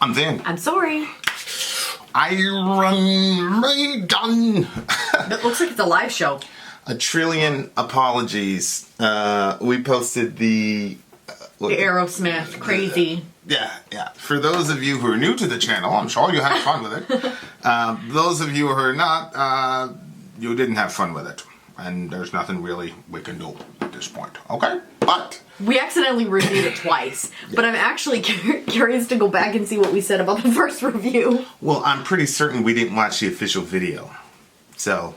I'm Vin. I'm sorry. Iron Maiden. It looks like it's a live show. A trillion apologies. We posted the Aerosmith, crazy. Yeah. For those of you who are new to the channel, I'm sure you had fun with it. Those of you who are not, you didn't have fun with it. And there's nothing really we can do at this point. Okay? But we accidentally reviewed it twice. But I'm actually curious to go back and see what we said about the first review. Well, I'm pretty certain we didn't watch the official video. So,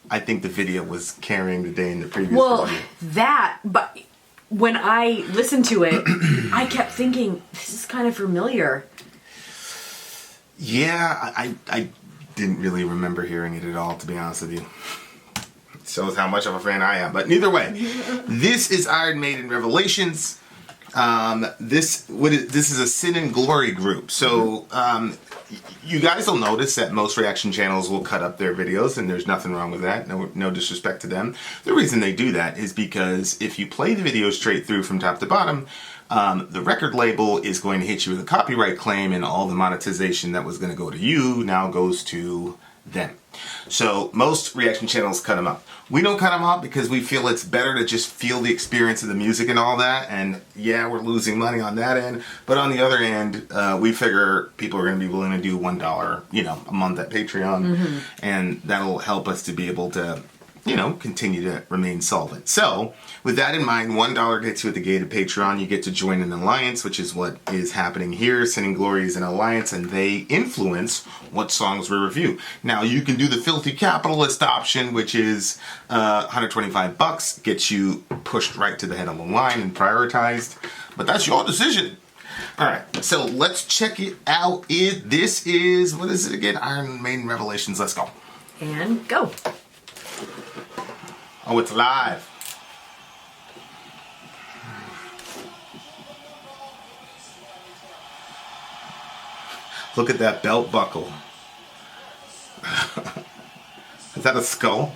I think the video was carrying the day in the previous video. But when I listened to it, I kept thinking, this is kind of familiar. Yeah, I didn't really remember hearing it at all, to be honest with you. It shows how much of a fan I am. But neither way, this is Iron Maiden Revelations. This is a Sin and Glory group. So, you guys will notice that most reaction channels will cut up their videos, and there's nothing wrong with that. No disrespect to them. The reason they do that is because if you play the video straight through from top to bottom, the record label is going to hit you with a copyright claim, and all the monetization that was going to go to you now goes to them. So most reaction channels cut them up. We don't cut them up because we feel it's better to just feel the experience of the music and all that. And yeah, we're losing money on that end. But on the other end, we figure people are going to be willing to do $1, a month at Patreon. And that'll help us to be able to, continue to remain solvent. So with that in mind, $1 gets you at the gate of Patreon. You get to join an alliance, which is what is happening here. Sin and Glory is an alliance, and they influence what songs we review. Now, you can do the filthy capitalist option, which is $125, gets you pushed right to the head of the line and prioritized. But that's your decision. All right, so let's check it out. This is, what is it again? Iron Maiden Revelations. Let's go. And go. Oh, it's live. Look at that belt buckle. Is that a skull?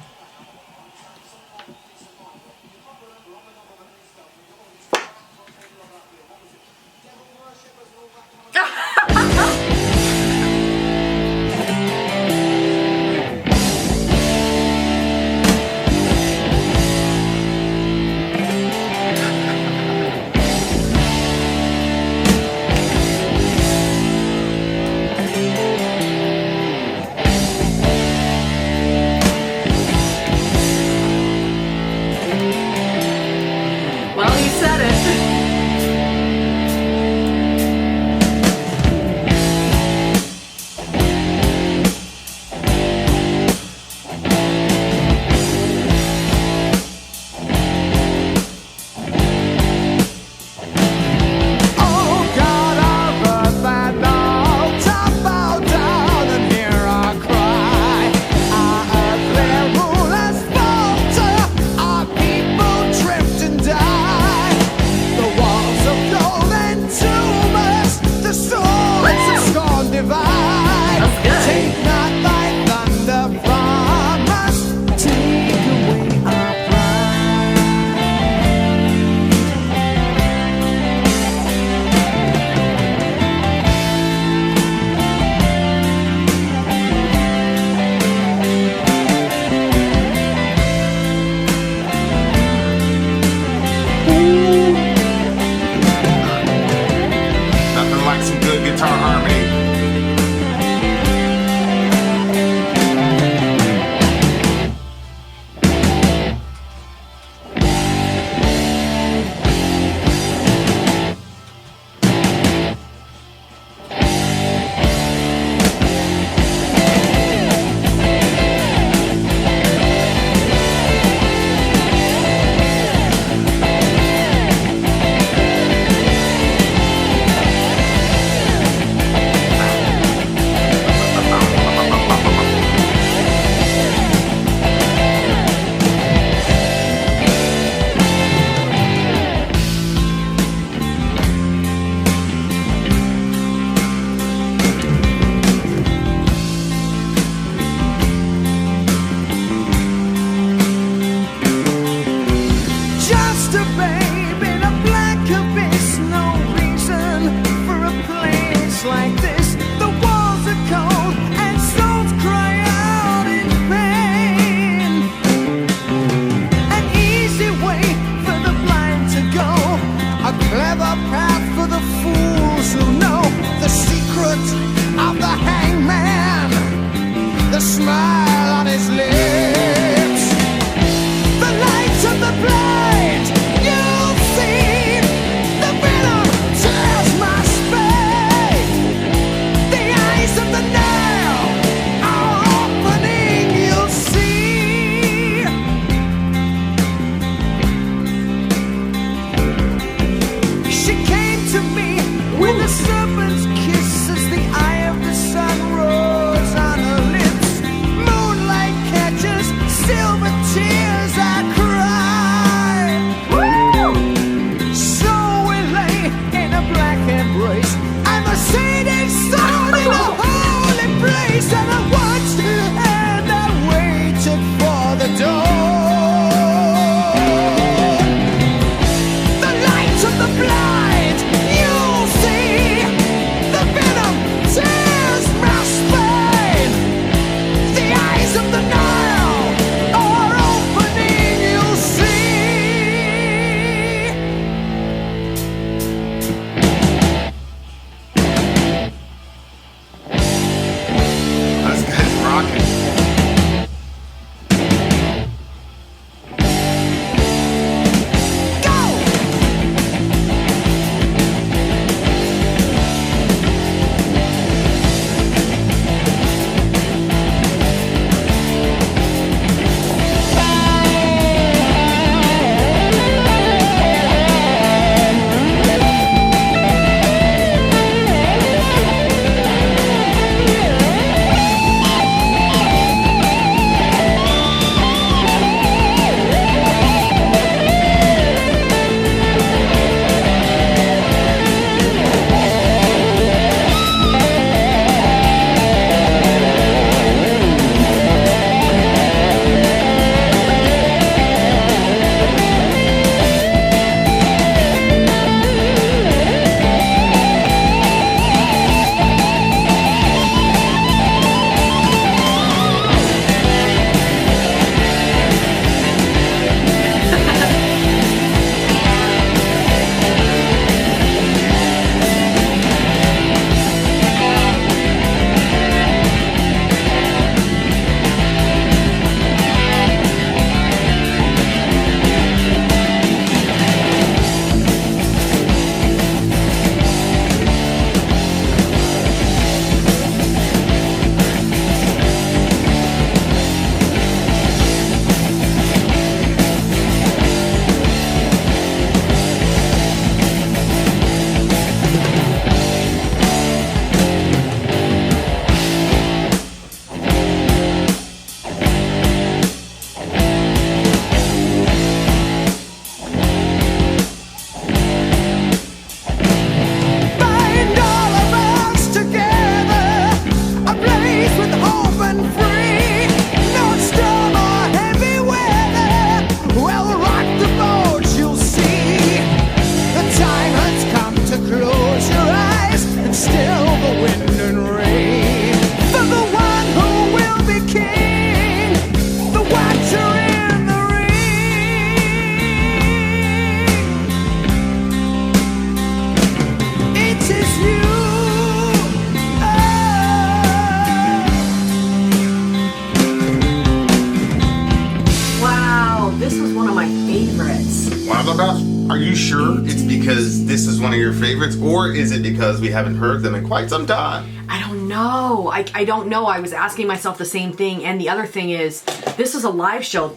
favorites. One of the best. Are you sure it's because this is one of your favorites, or is it because we haven't heard them in quite some time? I don't know. I don't know. I was asking myself the same thing. And the other thing is, this is a live show.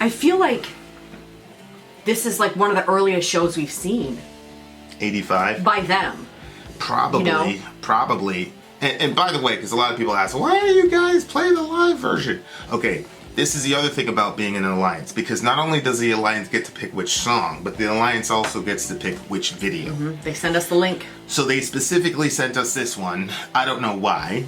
I feel like this is like one of the earliest shows we've seen. 85? By them. Probably. You know? Probably. And by the way, because a lot of people ask, why do you guys play the live version? Okay, this is the other thing about being in an alliance, because not only does the alliance get to pick which song, but the alliance also gets to pick which video. Mm-hmm. They send us the link. So they specifically sent us this one. I don't know why.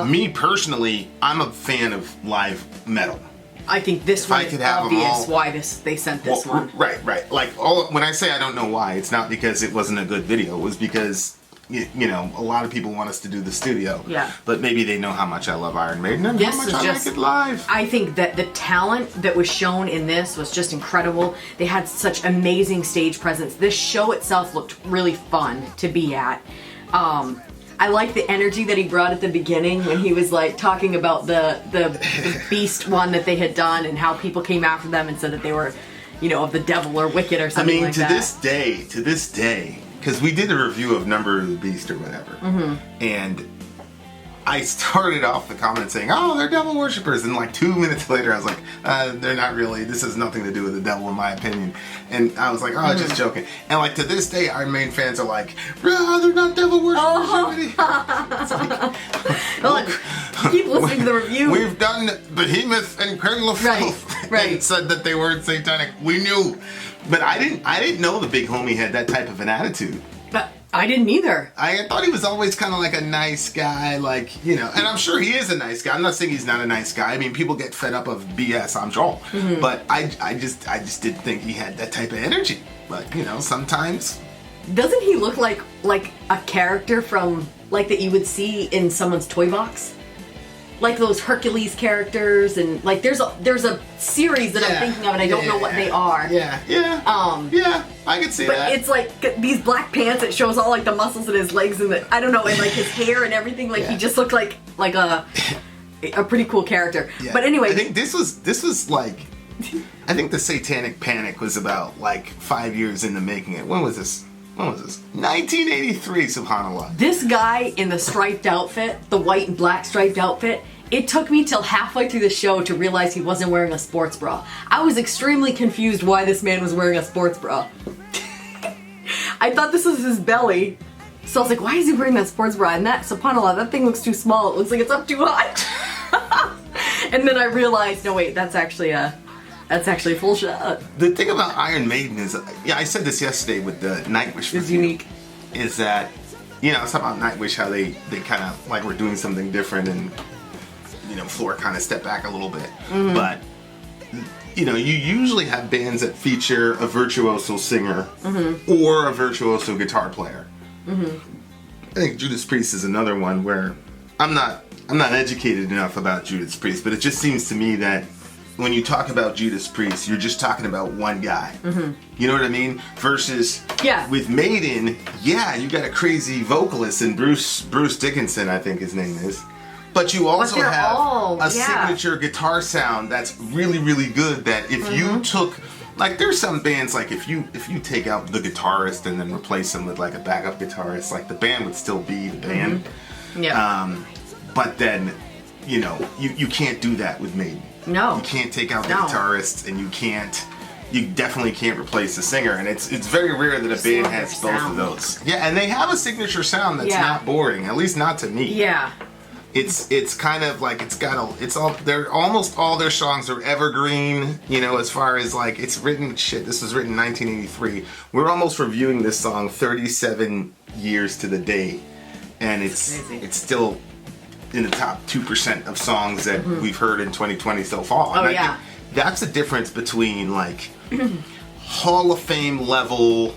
Me personally, I'm a fan of live metal. I think this one is obvious why they sent this one. Right. Like, when I say I don't know why, it's not because it wasn't a good video. It was because, you know, a lot of people want us to do the studio. Yeah. But maybe they know how much I love Iron Maiden and This how much is I just, like it live. I think that the talent that was shown in this was just incredible. They had such amazing stage presence. This show itself looked really fun to be at. I like the energy that he brought at the beginning when he was like talking about the beast one that they had done and how people came after them and said that they were, you know, of the devil or wicked or something like that. To this day, because we did a review of Number of the Beast or whatever, and I started off the comment saying, oh, they're devil worshippers, and like 2 minutes later I was like, they're not really, this has nothing to do with the devil in my opinion. And I was like, oh, just joking. And like to this day, our main fans are like, they're not devil worshippers. Look, keep listening to the review. We've done Behemoth and Cradle of Filth and said that they weren't satanic. We knew. But I didn't know the big homie had that type of an attitude. But I didn't either. I thought he was always kind of like a nice guy, like, you know, and I'm sure he is a nice guy. I'm not saying he's not a nice guy. I mean, people get fed up of BS, I'm sure. But I just didn't think he had that type of energy. But, you know, sometimes. Doesn't he look like a character from, like, that you would see in someone's toy box? Like those Hercules characters, and like there's a series that I'm thinking of, and I don't know what they are. Yeah, I can see but that. But it's like these black pants. It shows all like the muscles in his legs and I don't know, and like his hair and everything. Like he just looked like a pretty cool character. Yeah. But anyway, I think this was like, I think the Satanic Panic was about like 5 years into making it. When was this? 1983, subhanAllah. This guy in the striped outfit, the white and black striped outfit, it took me till halfway through the show to realize he wasn't wearing a sports bra. I was extremely confused why this man was wearing a sports bra. I thought this was his belly. So I was like, why is he wearing that sports bra? And that, subhanAllah, that thing looks too small. It looks like it's up too high. And then I realized, no wait, that's actually a full shot. The thing about Iron Maiden is, I said this yesterday with the Nightwish. It's unique. Is that, you know, it's about Nightwish, how they kind of like were doing something different, and, you know, Floor kind of stepped back a little bit. But, you know, you usually have bands that feature a virtuoso singer or a virtuoso guitar player. I think Judas Priest is another one where I'm not educated enough about Judas Priest, but it just seems to me that when you talk about Judas Priest, you're just talking about one guy. You know what I mean? Versus with Maiden, you got a crazy vocalist in Bruce Dickinson, I think his name is. But you also have a signature guitar sound that's really, really good, that if you took, like, there's some bands, like if you take out the guitarist and then replace him with like a backup guitarist, like the band would still be the band. But then, you know, you can't do that with Maiden. No. You can't take out the guitarist, and you definitely can't replace the singer, and it's very rare that a band has both of those. Yeah, and they have a signature sound that's not boring, at least not to me. Yeah. It's kind of like almost all their songs are evergreen, you know, as far as like this was written in 1983. We're almost reviewing this song 37 years to the day, and it's still in the top 2% of songs that we've heard in 2020 so far. Oh, and I think that's the difference between like Hall of Fame level,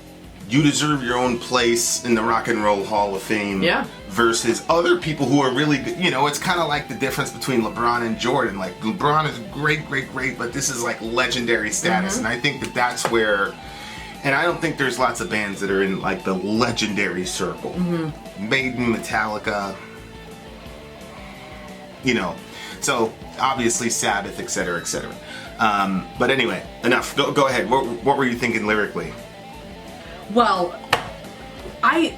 you deserve your own place in the Rock and Roll Hall of Fame versus other people who are really good. You know, it's kind of like the difference between LeBron and Jordan. Like, LeBron is great, but this is like legendary status. And I think that's where, and I don't think there's lots of bands that are in like the legendary circle. Maiden, Metallica, So obviously Sabbath, etc., etc. But anyway, enough. Go ahead. What were you thinking lyrically? Well, I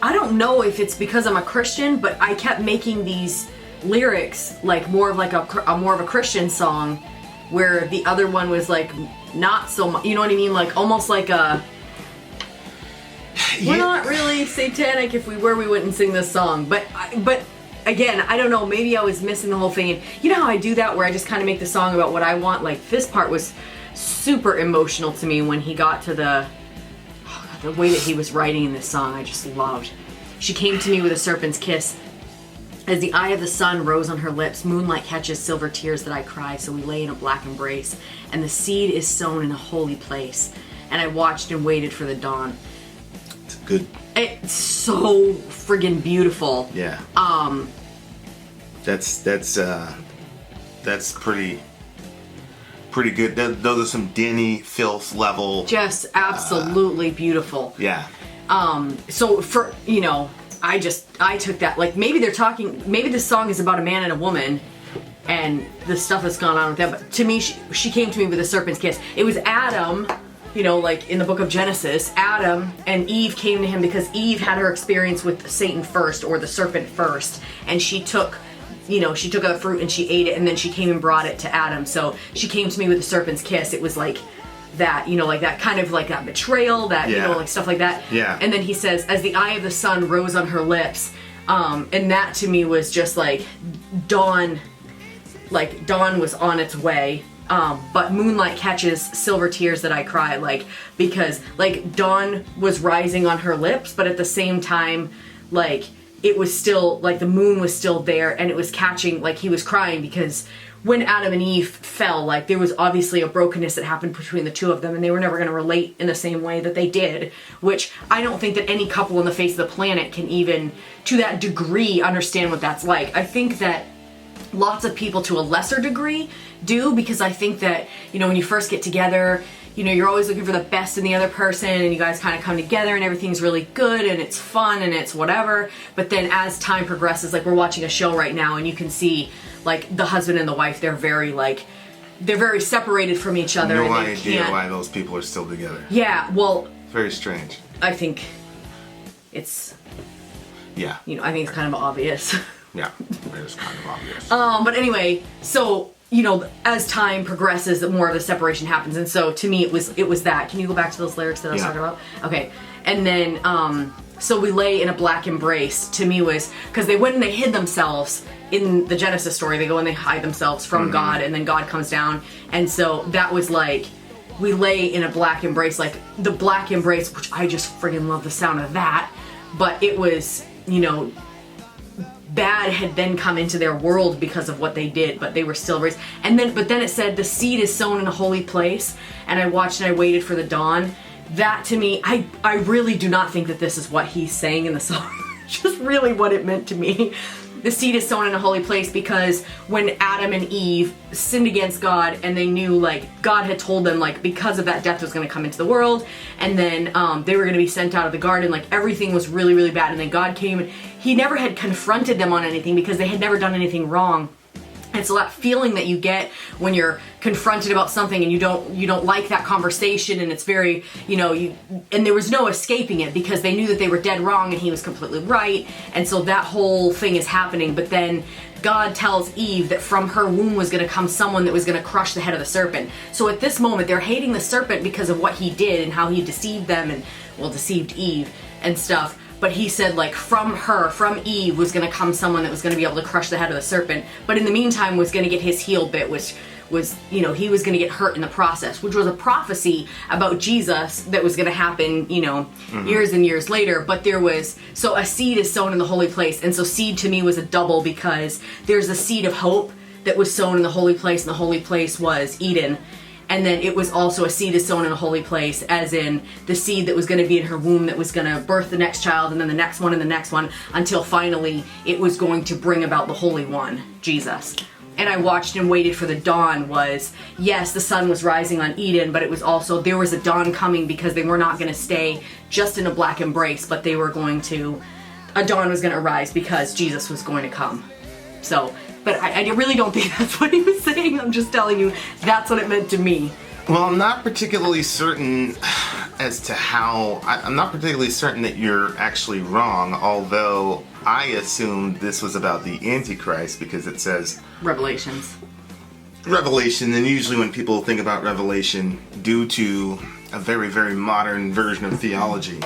don't know if it's because I'm a Christian, but I kept making these lyrics like more of a Christian song, where the other one was like not so much. You know what I mean? Like almost like a. We're not really satanic. If we were, we wouldn't sing this song. But again, I don't know. Maybe I was missing the whole thing. And you know how I do that, where I just kind of make the song about what I want. Like this part was super emotional to me when he got to the way that he was writing in this song. I just loved. She came to me with a serpent's kiss. As the eye of the sun rose on her lips, moonlight catches silver tears that I cry. So we lay in a black embrace, and the seed is sown in a holy place. And I watched and waited for the dawn. It's good. It's so friggin' beautiful. Yeah. That's pretty good. Those are some Denny Filth level. Just absolutely beautiful. Yeah. So for I took that, like maybe this song is about a man and a woman and the stuff that's gone on with them, but to me she came to me with a serpent's kiss. It was Adam, like in the book of Genesis, Adam and Eve came to him because Eve had her experience with Satan first, or the serpent first, and she took a fruit and she ate it, and then she came and brought it to Adam. So she came to me with a serpent's kiss. It was like that, like that kind of like that betrayal, that, like stuff like that. Yeah. And then he says, as the eye of the sun rose on her lips. And that to me was just like dawn was on its way. But moonlight catches silver tears that I cry, like, because like dawn was rising on her lips, but at the same time, like, it was still, like, the moon was still there, and it was catching, like, he was crying because when Adam and Eve fell, like, there was obviously a brokenness that happened between the two of them, and they were never going to relate in the same way that they did, which I don't think that any couple on the face of the planet can even, to that degree, understand what that's like. I think that lots of people to a lesser degree do, because I think that, when you first get together, you're always looking for the best in the other person, and you guys kind of come together and everything's really good and it's fun and it's whatever. But then as time progresses, like we're watching a show right now and you can see like the husband and the wife, they're very separated from each other. No idea why those people are still together. Yeah, well. Very strange. I think it's. Yeah. I think it's kind of obvious. Yeah, it is kind of obvious. But anyway, so. As time progresses, more of the separation happens, and so to me, it was that. Can you go back to those lyrics that I was talking about? Okay, and then so we lay in a black embrace. To me, was because they went and they hid themselves in the Genesis story. They go and they hide themselves from God, and then God comes down, and so that was like we lay in a black embrace, like the black embrace, which I just friggin' love the sound of that. But it was, bad had then come into their world because of what they did, but they were still raised. But then it said the seed is sown in a holy place, and I watched and I waited for the dawn. That to me, I really do not think that this is what he's saying in the song. Just really what it meant to me. The seed is sown in a holy place, because when Adam and Eve sinned against God, and they knew, like, God had told them, like, because of that, death was going to come into the world, and then they were going to be sent out of the garden, like, everything was really, really bad, and then God came, and he never had confronted them on anything because they had never done anything wrong. And so that feeling that you get when you're confronted about something and you don't like that conversation, and it's very, and there was no escaping it because they knew that they were dead wrong and he was completely right. And so that whole thing is happening. But then God tells Eve that from her womb was going to come someone that was going to crush the head of the serpent. So at this moment, they're hating the serpent because of what he did and how he deceived them and, deceived Eve and stuff. But he said, like, from Eve was going to come someone that was going to be able to crush the head of the serpent. But in the meantime was going to get his heel bit, which was, he was going to get hurt in the process, which was a prophecy about Jesus that was going to happen, years and years later. But so a seed is sown in the holy place. And so seed to me was a double, because there's a seed of hope that was sown in the holy place, and the holy place was Eden. And then it was also a seed is sown in a holy place, as in the seed that was going to be in her womb that was going to birth the next child, and then the next one and the next one, until finally it was going to bring about the Holy One, Jesus. And I watched and waited for the dawn was, yes, the sun was rising on Eden, but it was also, there was a dawn coming, because they were not going to stay just in a black embrace, but a dawn was going to arise because Jesus was going to come. So, but I really don't think that's what he was saying. I'm just telling you that's what it meant to me. Well, I'm not particularly certain as to how. I'm not particularly certain that you're actually wrong, although I assumed this was about the Antichrist because it says Revelations. Revelation, and usually when people think about Revelation, due to a very, very modern version of theology,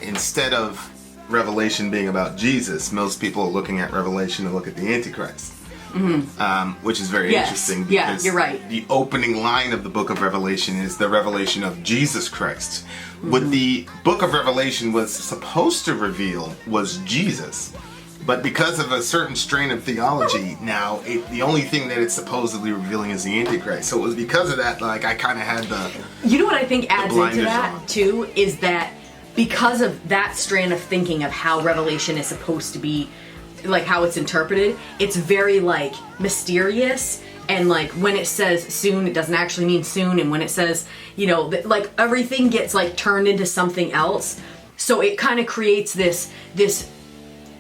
instead of Revelation being about Jesus, most people are looking at Revelation to look at the Antichrist. Which is very interesting because you're right. The opening line of the book of Revelation is the revelation of Jesus Christ. What the book of Revelation was supposed to reveal was Jesus. But because of a certain strain of theology, now the only thing that it's supposedly revealing is the Antichrist. So it was because of that, like, I kind of had the. You know what I think adds into that on. too is that because of that strand of thinking of how Revelation is supposed to be, like how it's interpreted, it's very like mysterious, and like when it says soon, it doesn't actually mean soon, and when it says, you know, like everything gets like turned into something else. So it kind of creates this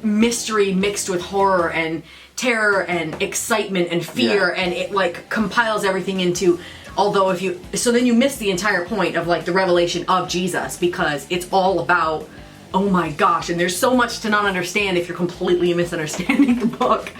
mystery mixed with horror and terror and excitement and fear, and it like compiles everything into. Although then you miss the entire point of like the revelation of Jesus, because it's all about, oh my gosh, and there's so much to not understand if you're completely misunderstanding the book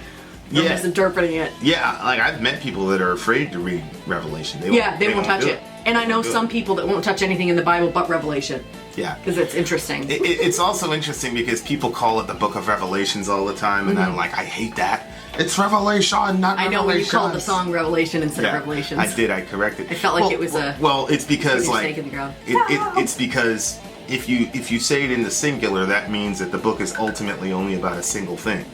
or misinterpreting it. Yeah, like I've met people that are afraid to read Revelation. They won't touch it. And I know some people that won't touch anything in the Bible but Revelation. Yeah. Because it's interesting. It's also interesting because people call it the book of Revelations all the time, and I'm like, I hate that. It's Revelation, not Revelation. I know when you called the song Revelation instead of Revelations. I did, I corrected. I felt like it was a... Well, it's because like... stake in the ground. It's because if you say it in the singular, that means that the book is ultimately only about a single thing,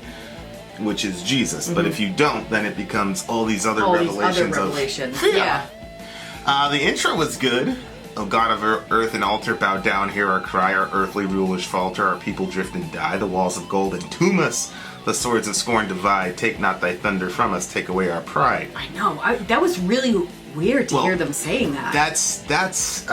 which is Jesus. But if you don't, then it becomes all these other revelations. Yeah. The intro was good. O God of earth and altar, bow down, hear our cry, our earthly rulers falter, our people drift and die, the walls of gold entomb us, the swords of scorn divide, take not thy thunder from us, take away our pride. I know, that was really weird to hear them saying that. That's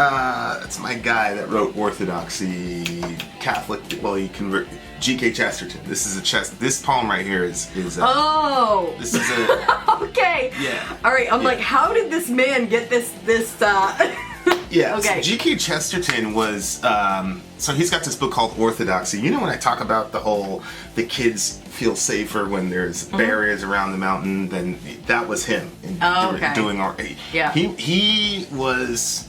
my guy that wrote Orthodoxy, Catholic, well, he convert, G.K. Chesterton. This is this poem right here is oh! This is a... Okay. Yeah. Alright, I'm like, how did this man get this Yeah, okay. So G.K. Chesterton was, so he's got this book called Orthodoxy. You know when I talk about the kids feel safer when there's barriers around the mountain, then that was him doing Yeah. He was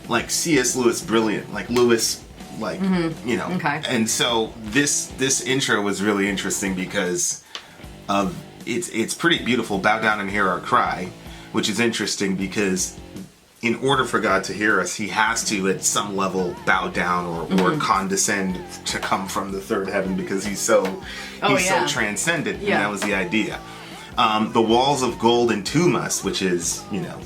like C.S. Lewis brilliant, like Lewis, like, you know. Okay. And so this intro was really interesting because of, it's pretty beautiful, bow down and hear our cry, which is interesting because in order for God to hear us, he has to, at some level, bow down or condescend to come from the third heaven because he's so transcendent. Yeah. And that was the idea. The walls of gold entomb us, which is, you know,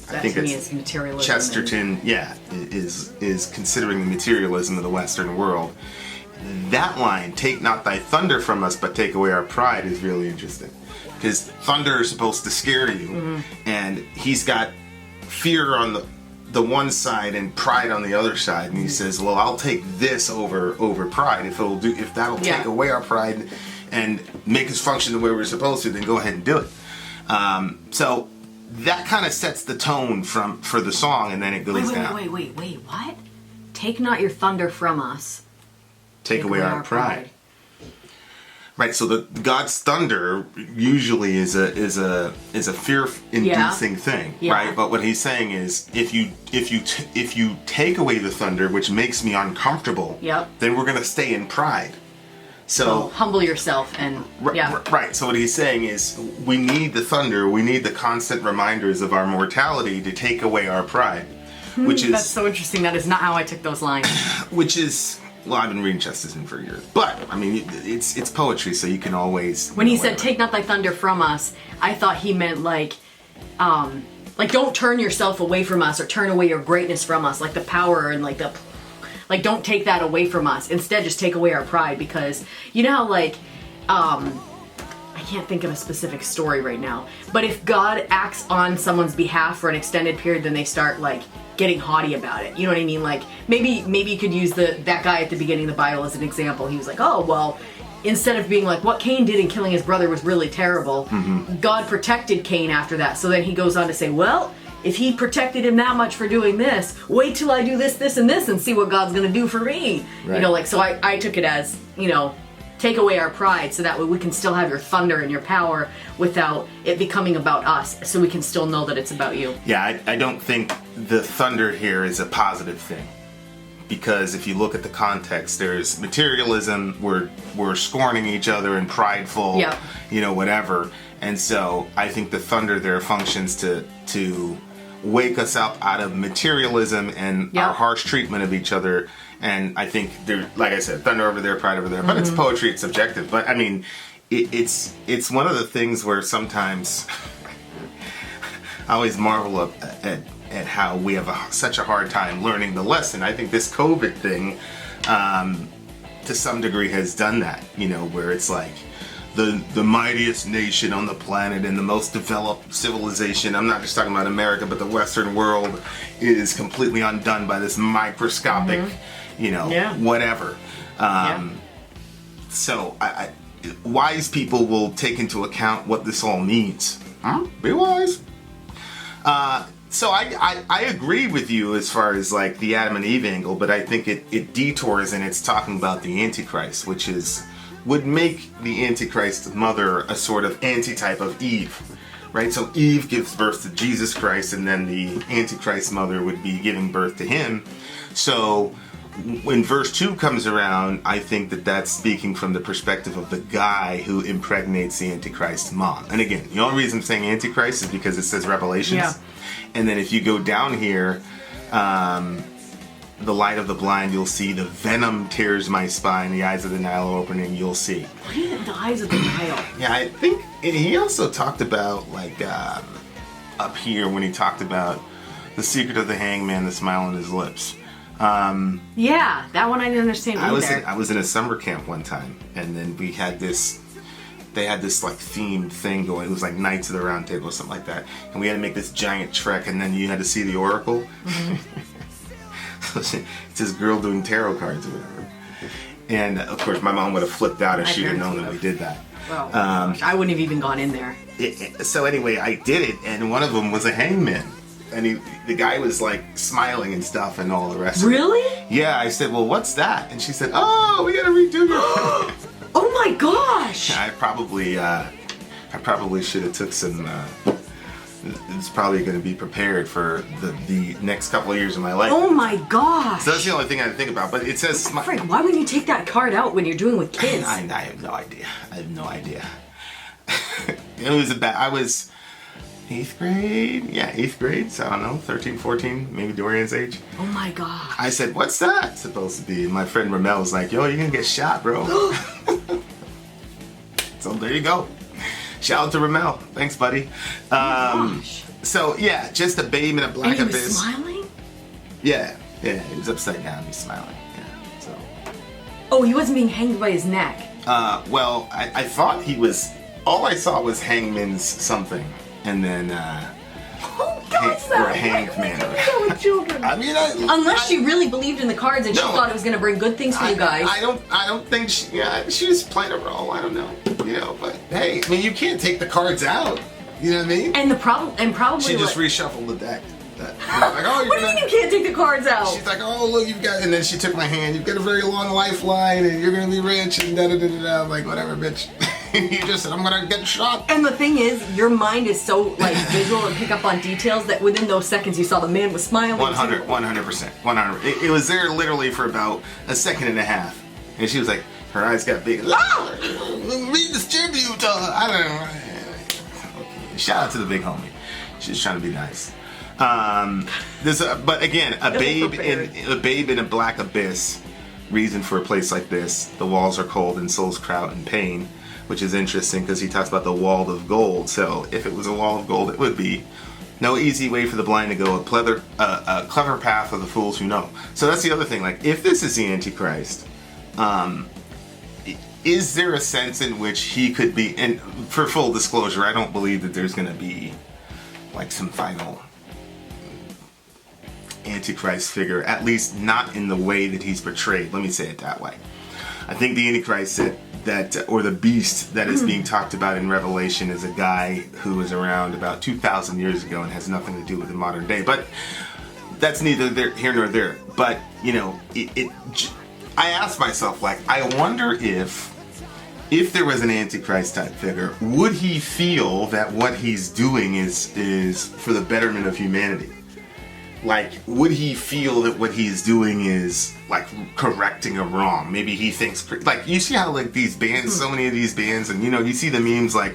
I think it's materialism. Chesterton, is considering the materialism of the Western world. That line, take not thy thunder from us, but take away our pride, is really interesting. Because thunder is supposed to scare you, and he's got fear on the one side and pride on the other side, and he says, well, I'll take this over pride. If that'll take away our pride and make us function the way we're supposed to, then go ahead and do it. So that kind of sets the tone for the song, and then it goes down. Wait, what? Take not your thunder from us. Take away our pride. Right, so the God's thunder usually is a fear-inducing thing, right? But what he's saying is, if you take away the thunder, which makes me uncomfortable, then we're gonna stay in pride. So humble yourself and right. So what he's saying is, we need the thunder, we need the constant reminders of our mortality to take away our pride, which is that's so interesting. That is not how I took those lines. Which is. Well, I've been reading Chesterton for years, but I mean, it's poetry, so you can always. When he said "Take not thy thunder from us," I thought he meant like don't turn yourself away from us or turn away your greatness from us, like the power and like don't take that away from us. Instead, just take away our pride, because you know how I can't think of a specific story right now, but if God acts on someone's behalf for an extended period, then they start like getting haughty about it. You know what I mean? Like maybe you could use that guy at the beginning of the Bible as an example. He was like, oh well, instead of being like, what Cain did in killing his brother was really terrible, God protected Cain after that. So then he goes on to say, well, if he protected him that much for doing this, wait till I do this, this, and this, and see what God's gonna do for me. Right. You know, like, so I took it as, you know, take away our pride so that way we can still have your thunder and your power without it becoming about us, so we can still know that it's about you. Yeah, I don't think the thunder here is a positive thing. Because if you look at the context, there's materialism, we're scorning each other and prideful, Yep. you know, whatever. And so I think the thunder there functions to wake us up out of materialism and Yep. our harsh treatment of each other. And I think there, like I said, thunder over there, pride over there. But it's poetry, it's subjective. But I mean, it's one of the things where sometimes I always marvel at how we have such a hard time learning the lesson. I think this COVID thing, to some degree, has done that. You know, where it's like the mightiest nation on the planet and the most developed civilization. I'm not just talking about America, but the Western world is completely undone by this microscopic, you know, whatever. So wise people will take into account what this all means. Be wise. So I agree with you as far as like the Adam and Eve angle, but I think it detours and it's talking about the Antichrist, which would make the Antichrist's mother a sort of antitype of Eve, right? So Eve gives birth to Jesus Christ, and then the Antichrist's mother would be giving birth to him. So when verse 2 comes around, I think that that's speaking from the perspective of the guy who impregnates the Antichrist's mom. And again, the only reason I'm saying Antichrist is because it says Revelations. Yeah. And then if you go down here, the light of the blind, you'll see the venom tears my spine, the eyes of the Nile are opening, you'll see. What are the eyes of the Nile? Yeah, I think, and he also talked about, like, up here when he talked about the secret of the hangman, the smile on his lips. Yeah, that one I didn't understand either. I was in a summer camp one time, and then we had they had this like themed thing going. It was like Knights of the Round Table or something like that. And we had to make this giant trek, and then you had to see the Oracle. It's this girl doing tarot cards or whatever. And of course, my mom would have flipped out if she'd have known that we did that. Well, gosh, I wouldn't have even gone in there. So anyway, I did it, and one of them was a hangman. And the guy was like smiling and stuff and all the rest of it. Really? Yeah, I said, well, what's that? And she said, oh, we gotta redo your... Oh my gosh! I probably should have took some. It's probably going to be prepared for the next couple of years of my life. Oh my gosh! So that's the only thing I think about. But it says. Frank, why would you take that card out when you're doing with kids? I have no idea. I have no idea. It was I was 8th grade. Yeah, 8th grade. So I don't know, 13, 14, maybe Dorian's age. Oh my gosh! I said, "What's that supposed to be?" And my friend Ramel was like, "Yo, you're gonna get shot, bro." So there you go. Shout out to Ramel. Thanks, buddy. Gosh. So yeah, just a babe in a black And he was abyss. smiling? Yeah, he was upside down. He's smiling. Yeah. So. Oh, he wasn't being hanged by his neck. Well, I thought he was. All I saw was hangman's something, and then or a hanged man. With children. I mean, unless she really believed in the cards and she thought it was going to bring good things for you guys. I don't think she. Yeah, she was playing a role. I don't know. You know, but hey, I mean, you can't take the cards out. You know what I mean? And probably she just reshuffled the deck. Like, oh, what do you mean you can't take the cards out? She's like, oh, look, you've got, and then she took my hand. You've got a very long lifeline, and you're gonna be rich, and da da da da da. I'm like, whatever, bitch. You just said I'm gonna get shot. And the thing is, your mind is so like visual and pick up on details that within those seconds you saw the man was smiling. 100%, 100. It was there literally for about a second and a half, and she was like, her eyes got big. Redistribute. I don't know. Okay. Shout out to the big homie. She's trying to be nice. But again, a babe in a black abyss. Reason for a place like this: the walls are cold and souls cry out in pain, which is interesting because he talks about the wall of gold. So if it was a wall of gold, it would be no easy way for the blind to go, a clever path of the fools who know. So that's the other thing. Like, if this is the Antichrist, is there a sense in which he could be? And for full disclosure, I don't believe that there's going to be like some final Antichrist figure, at least not in the way that he's portrayed. Let me say it that way. I think the Antichrist or the beast that is being talked about in Revelation is a guy who was around about 2,000 years ago and has nothing to do with the modern day. But that's neither here nor there. But I asked myself, like, I wonder if there was an Antichrist type figure, would he feel that what he's doing is for the betterment of humanity? Like, would he feel that what he's doing is, like, correcting a wrong? Maybe he thinks, like, you see how, like, these bands, so many of these bands, and, you see the memes, like,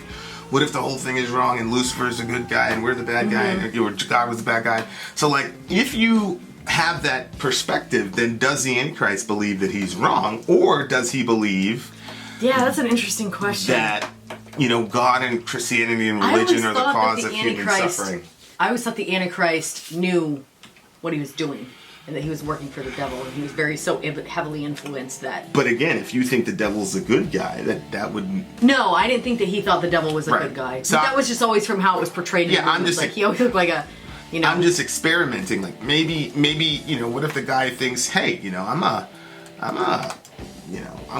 what if the whole thing is wrong and Lucifer's a good guy and we're the bad guy and God was the bad guy? So, like, if you have that perspective, then does the Antichrist believe that he's wrong? Or does he believe... Yeah, that's an interesting question. That, God and Christianity and religion are the cause of human suffering? I always thought the Antichrist knew what he was doing and that he was working for the devil, and he was so heavily influenced that... But again, if you think the devil's a good guy, that would... No, I didn't think that he thought the devil was a good guy. So that was just always from how it was portrayed. Yeah, I'm just... Like, he always looked like a... I'm just experimenting. Like, maybe, what if the guy thinks, hey, I'm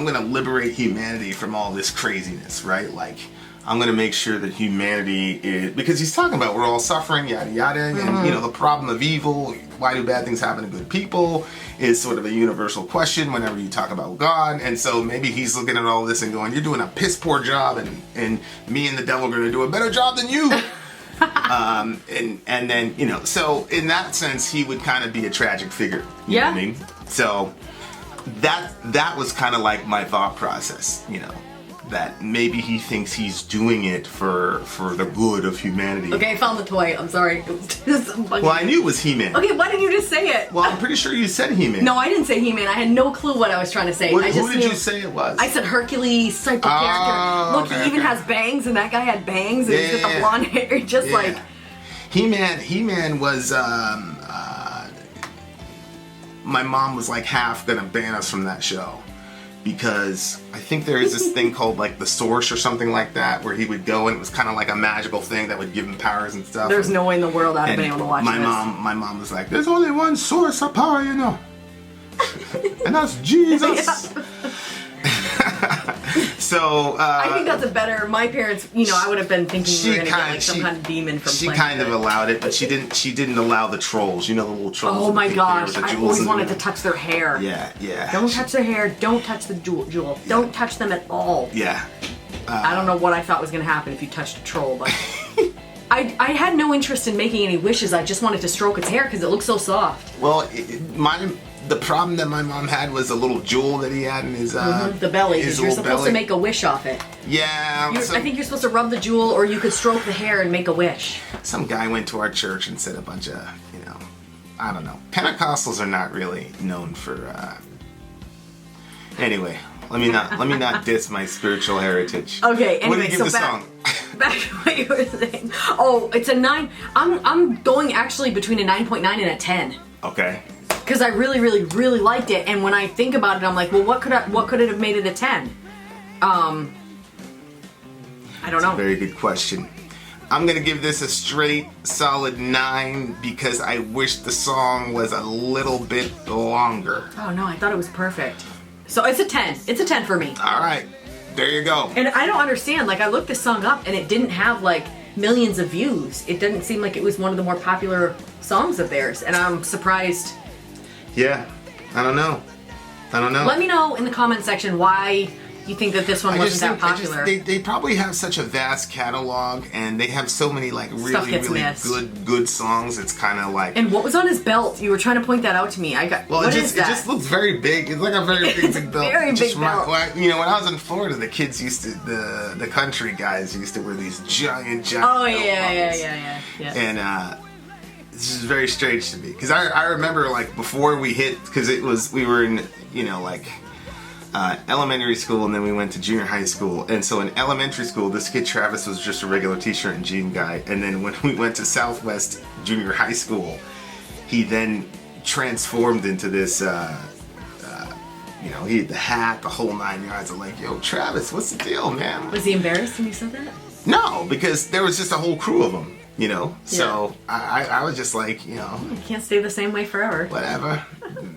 gonna liberate humanity from all this craziness, right? Like, I'm gonna make sure that humanity is... Because he's talking about we're all suffering, yada yada, and the problem of evil, why do bad things happen to good people, is sort of a universal question whenever you talk about God. And so maybe he's looking at all this and going, you're doing a piss poor job, and me and the devil are gonna do a better job than you. And then, so in that sense, he would kind of be a tragic figure. You know what I mean? So that was kind of like my thought process, that maybe he thinks he's doing it for the good of humanity. Okay, I found the toy. I'm sorry. Well, I knew it was He-Man. Okay, why didn't you just say it? Well, I'm pretty sure you said He-Man. No, I didn't say He-Man. I had no clue what I was trying to say. Who did you say it was? I said Hercules type of character. Look, he even has bangs, and that guy had bangs, and he's got the blonde hair, just like... He-Man was... my mom was like half gonna ban us from that show. Because I think there is this thing called like the Source or something like that, where he would go and it was kind of like a magical thing that would give him powers and stuff. There's no way in the world I'd have been able to watch my mom was like, "There's only one source of power, and that's Jesus." So I think that's a better. My parents, I would have been thinking we were gonna get like some kind of demon from. She kind of allowed it, but she didn't allow the trolls. The little trolls. Oh my gosh! I always wanted to touch their hair. Yeah. Don't touch their hair. Don't touch the jewel. Don't touch them at all. Yeah. I don't know what I thought was gonna happen if you touched a troll, but I had no interest in making any wishes. I just wanted to stroke its hair because it looked so soft. Well, the problem that my mom had was a little jewel that he had in his the belly. Because you're supposed to make a wish off it. Yeah. I think you're supposed to rub the jewel, or you could stroke the hair and make a wish. Some guy went to our church and said a bunch of, I don't know. Pentecostals are not really known for. Anyway, let me not diss my spiritual heritage. Okay. Anyway, what do you give the song? Back to what you were saying. Oh, it's a 9. I'm going actually between a 9.9 and a 10. Okay. Because I really, really, really liked it, and when I think about it, I'm like, well, what could it have made it a 10? I don't know. Very good question. I'm gonna give this a straight, solid 9 because I wish the song was a little bit longer. Oh no, I thought it was perfect. So it's a 10. It's a 10 for me. All right, there you go. And I don't understand. Like, I looked this song up, and it didn't have like millions of views. It didn't seem like it was one of the more popular songs of theirs, and I'm surprised. Yeah, I don't know. Let me know in the comment section why you think that this one wasn't that popular. They probably have such a vast catalog, and they have so many like really good songs. It's kind of like. And what was on his belt? You were trying to point that out to me. It just looks very big. It's like a very big belt. Very big belt. When I was in Florida, the kids the country guys used to wear these giant. Oh yeah. And this is very strange to me because I remember like before we hit, because we were in elementary school, and then we went to junior high school. And so in elementary school, this kid Travis was just a regular t-shirt and jean guy, and then when we went to Southwest Junior High School, he then transformed into this he had the hat, the whole 9 yards. I'm like, yo, Travis, what's the deal, man? Was he embarrassed when you said that? No, because there was just a whole crew of them. So I was just like, You can't stay the same way forever. Whatever.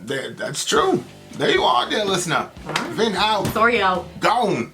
That's true. There you are, dear listener. Vin out. Sori out. Gone.